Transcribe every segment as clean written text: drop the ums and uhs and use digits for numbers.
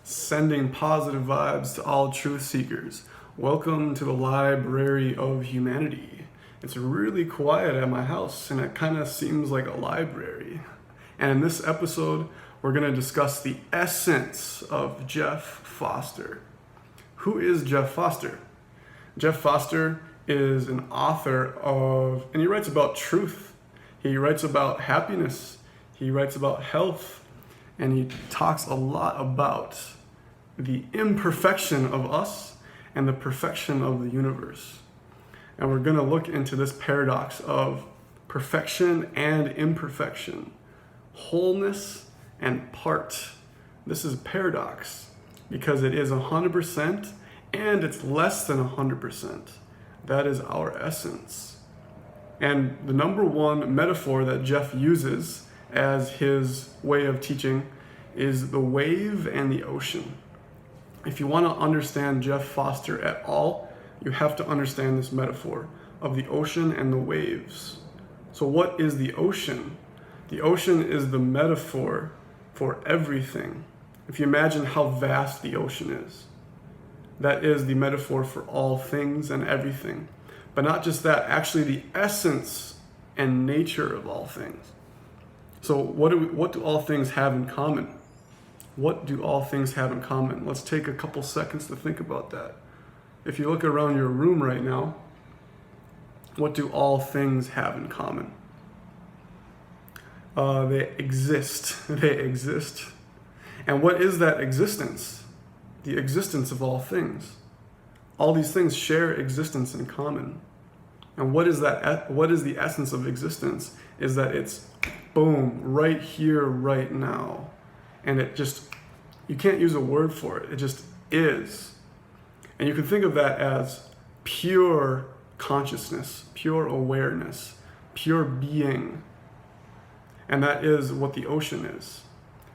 sending positive vibes to all truth seekers. Welcome to the Library of Humanity. It's really quiet at my house and it kind of seems like a library. And in this episode, we're going to discuss the essence of Jeff Foster. Who is Jeff Foster? Jeff Foster is an author of, and he writes about truth. He writes about happiness. He writes about health. And he talks a lot about the imperfection of us and the perfection of the universe. And we're going to look into this paradox of perfection and imperfection, wholeness and part. This is a paradox because it is 100% and it's less than 100%. That is our essence. And the number one metaphor that Jeff uses as his way of teaching is the wave and the ocean. If you want to understand Jeff Foster at all, you have to understand this metaphor of the ocean and the waves. So what is the ocean? The ocean is the metaphor for everything. If you imagine how vast the ocean is, that is the metaphor for all things and everything. But not just that, actually the essence and nature of all things. So what do all things have in common? What do all things have in common? Let's take a couple seconds to think about that. If you look around your room right now, what do all things have in common? They exist. They exist. And what is that existence? The existence of all things. All these things share existence in common. And what is that? What is the essence of existence? Is that it's boom, right here, right now. And it just, you can't use a word for it. It just is. And you can think of that as pure consciousness, pure awareness, pure being. And that is what the ocean is.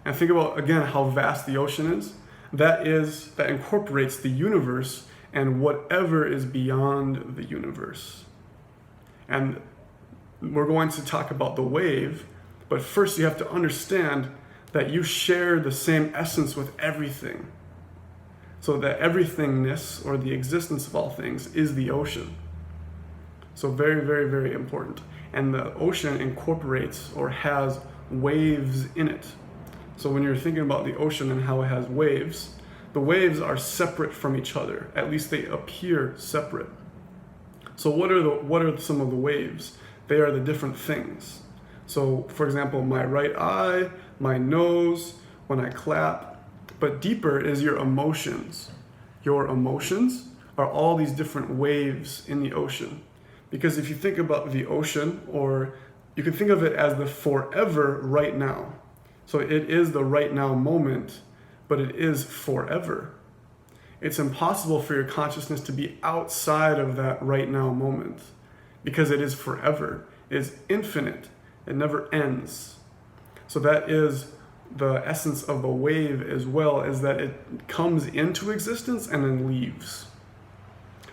And think about, again, how vast the ocean is. That incorporates the universe and whatever is beyond the universe. And we're going to talk about the wave, but first you have to understand that you share the same essence with everything. So that everythingness, or the existence of all things, is the ocean. So very, very, very important. And the ocean incorporates or has waves in it. So when you're thinking about the ocean and how it has waves, the waves are separate from each other. At least they appear separate. So what are some of the waves? They are the different things. So for example, my right eye, my nose, when I clap. But deeper is your emotions. Your emotions are all these different waves in the ocean. Because if you think about the ocean, or you can think of it as the forever right now. So it is the right now moment, but it is forever. It's impossible for your consciousness to be outside of that right now moment because it is forever. It is infinite. It never ends. So that is the essence of the wave as well, is that it comes into existence and then leaves.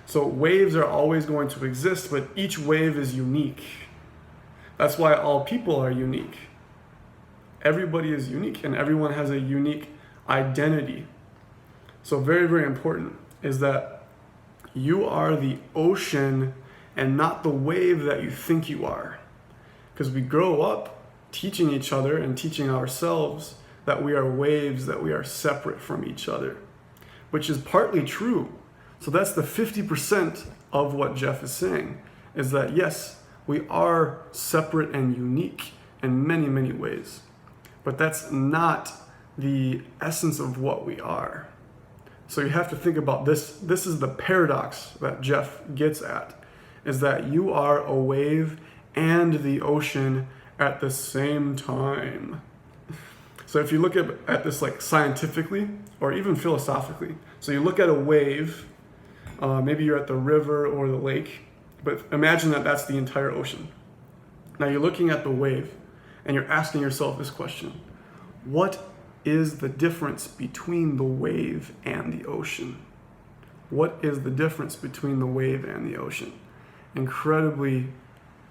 So waves are always going to exist, but each wave is unique. That's why all people are unique. Everybody is unique and everyone has a unique identity. So very, very important is that you are the ocean and not the wave that you think you are. Because we grow up teaching each other and teaching ourselves that we are waves, that we are separate from each other, which is partly true. So that's the 50% of what Jeff is saying, is that yes, we are separate and unique in many, many ways, but that's not the essence of what we are. So you have to think about this. This is the paradox that Jeff gets at, is that you are a wave and the ocean at the same time. So if you look at this like scientifically or even philosophically, so you look at a wave, maybe you're at the river or the lake, but imagine that that's the entire ocean. Now you're looking at the wave and you're asking yourself this question: what is the difference between the wave and the ocean? What is the difference between the wave and the ocean? Incredibly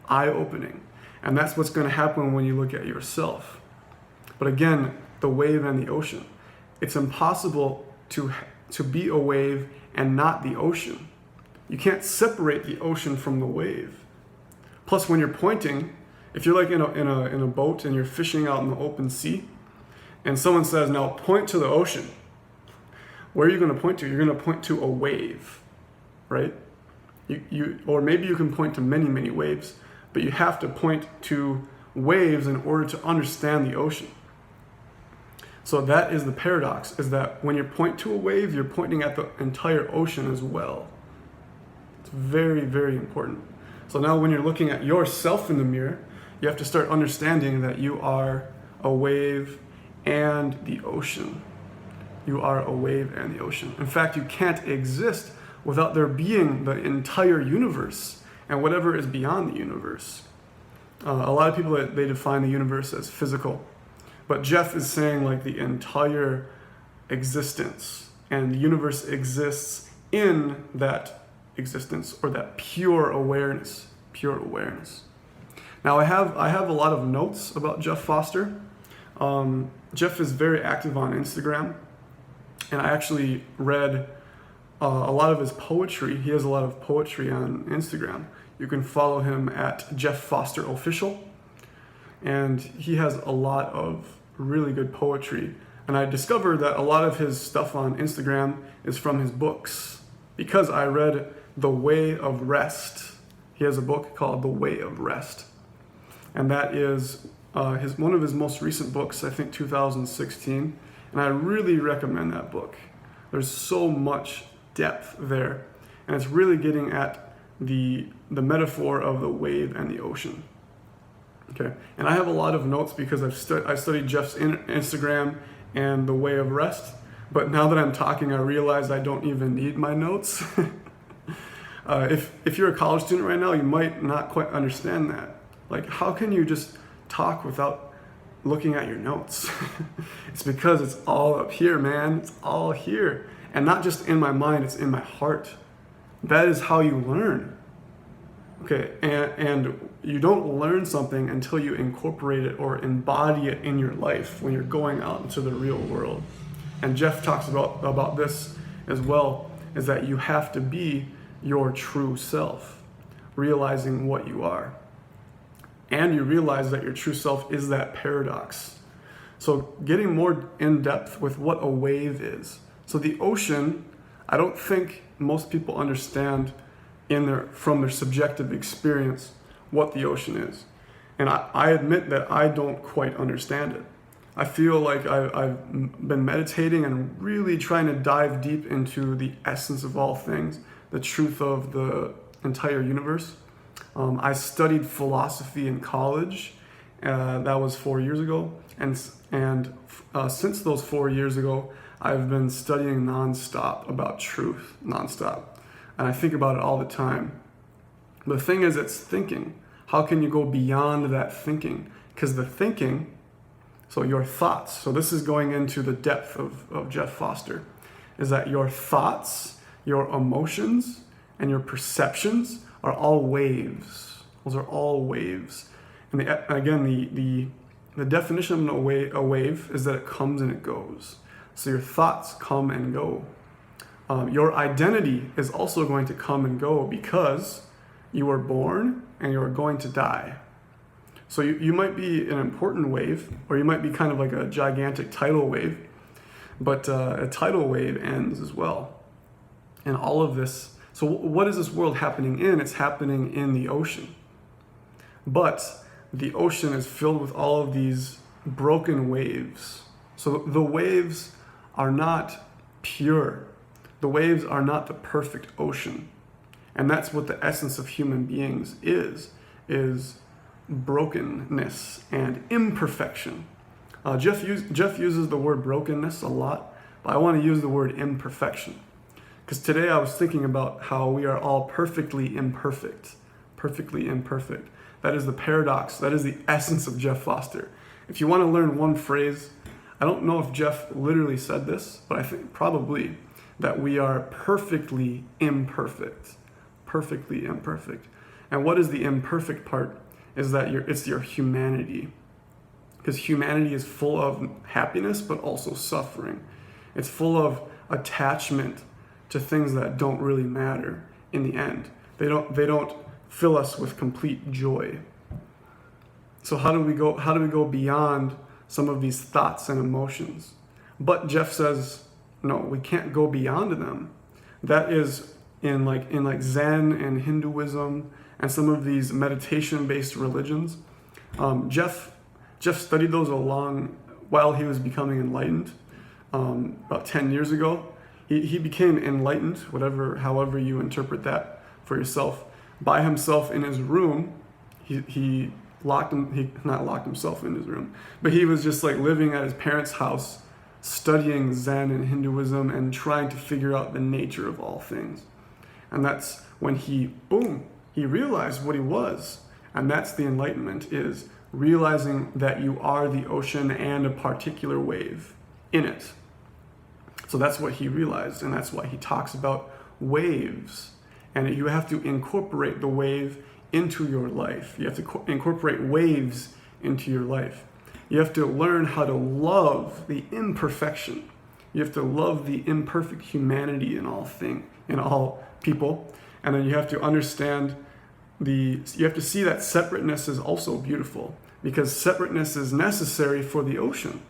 eye-opening. And that's what's going to happen when you look at yourself. But again, the wave and the ocean. it's impossible to be a wave and not the ocean. You can't separate the ocean from the wave. Plus, when you're pointing, if you're like in a boat and you're fishing out in the open sea, and someone says, now point to the ocean, where are you going to point to? You're going to point to a wave, right? Or maybe you can point to many, many waves, but you have to point to waves in order to understand the ocean. So that is the paradox, is that when you point to a wave, you're pointing at the entire ocean as well. It's very, very important. So now when you're looking at yourself in the mirror, you have to start understanding that you are a wave and the ocean. You are a wave and the ocean. In fact, you can't exist without there being the entire universe and whatever is beyond the universe. A lot of people, they define the universe as physical. But Jeff is saying like the entire existence, and the universe exists in that existence, or that pure awareness. Now I have a lot of notes about Jeff Foster. Jeff is very active on Instagram, and I actually read a lot of his poetry. He has a lot of poetry on Instagram. You can follow him at Jeff Foster Official, and he has a lot of really good poetry. And I discovered that a lot of his stuff on Instagram is from his books, because I read The Way of Rest. He has a book called The Way of Rest, and that is one of his most recent books, I think 2016, and I really recommend that book. There's so much depth there, and it's really getting at the metaphor of the wave and the ocean. Okay, and I have a lot of notes because I studied Jeff's Instagram and The Way of Rest, but now that I'm talking, I realize I don't even need my notes. If you're a college student right now, you might not quite understand that. Like, how can you just talk without looking at your notes? It's because it's all up here, man. It's all here. And not just in my mind, it's in my heart. That is how you learn. Okay, and you don't learn something until you incorporate it or embody it in your life when you're going out into the real world. And Jeff talks about this as well, is that you have to be your true self, realizing what you are. And you realize that your true self is that paradox. So getting more in depth with what a wave is. So the ocean, I don't think most people understand from their subjective experience what the ocean is. And I admit that I don't quite understand it. I feel like I've been meditating and really trying to dive deep into the essence of all things, the truth of the entire universe. I studied philosophy in college. That was 4 years ago. And since those 4 years ago, I've been studying nonstop about truth, nonstop. And I think about it all the time. The thing is, it's thinking. How can you go beyond that thinking? Because the thinking, so your thoughts, so this is going into the depth of Jeff Foster, is that your thoughts, your emotions, and your perceptions are all waves. Those are all waves. And the definition of a wave is that it comes and it goes. So your thoughts come and go. Your identity is also going to come and go because you were born and you are going to die. So you might be an important wave, or you might be kind of like a gigantic tidal wave, but a tidal wave ends as well. And all of this, so what is this world happening in? It's happening in the ocean. But the ocean is filled with all of these broken waves. So the waves are not pure. The waves are not the perfect ocean. And that's what the essence of human beings is brokenness and imperfection. Jeff uses the word brokenness a lot, but I want to use the word imperfection. Because today I was thinking about how we are all perfectly imperfect. Perfectly imperfect. That is the paradox. That is the essence of Jeff Foster. If you want to learn one phrase, I don't know if Jeff literally said this, but I think probably that we are perfectly imperfect. Perfectly imperfect. And what is the imperfect part? Is that it's your humanity. Because humanity is full of happiness, but also suffering. It's full of attachment to things that don't really matter in the end. They don't fill us with complete joy. So how do we go beyond some of these thoughts and emotions? But Jeff says, no, we can't go beyond them. That is in like Zen and Hinduism and some of these meditation-based religions. Jeff studied those while he was becoming enlightened. About 10 years ago, he became enlightened, however you interpret that for yourself, by himself in his room. He not locked himself in his room, but he was just like living at his parents' house, studying Zen and Hinduism and trying to figure out the nature of all things. And that's when he realized what he was. And that's the enlightenment, is realizing that you are the ocean and a particular wave in it. So that's what he realized, and that's why he talks about waves. And you have to incorporate the wave into your life. You have to incorporate waves into your life. You have to learn how to love the imperfection. You have to love the imperfect humanity in all people. And then you have to understand you have to see that separateness is also beautiful, because separateness is necessary for the ocean.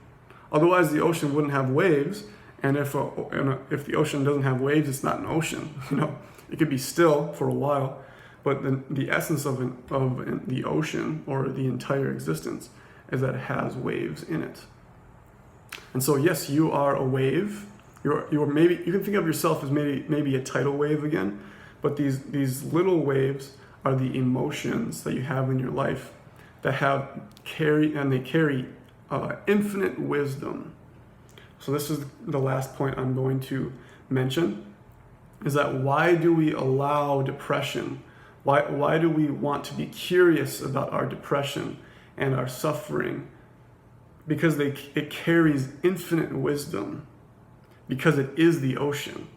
Otherwise, the ocean wouldn't have waves. And if the ocean doesn't have waves, it's not an ocean. It could be still for a while, but the essence of the ocean, or the entire existence, is that it has waves in it. And so, yes, you are a wave. You're maybe, you can think of yourself as maybe a tidal wave again, but these little waves are the emotions that you have in your life that carry infinite wisdom. So this is the last point I'm going to mention, is that why do we allow depression? Why do we want to be curious about our depression and our suffering? Because it carries infinite wisdom, because it is the ocean.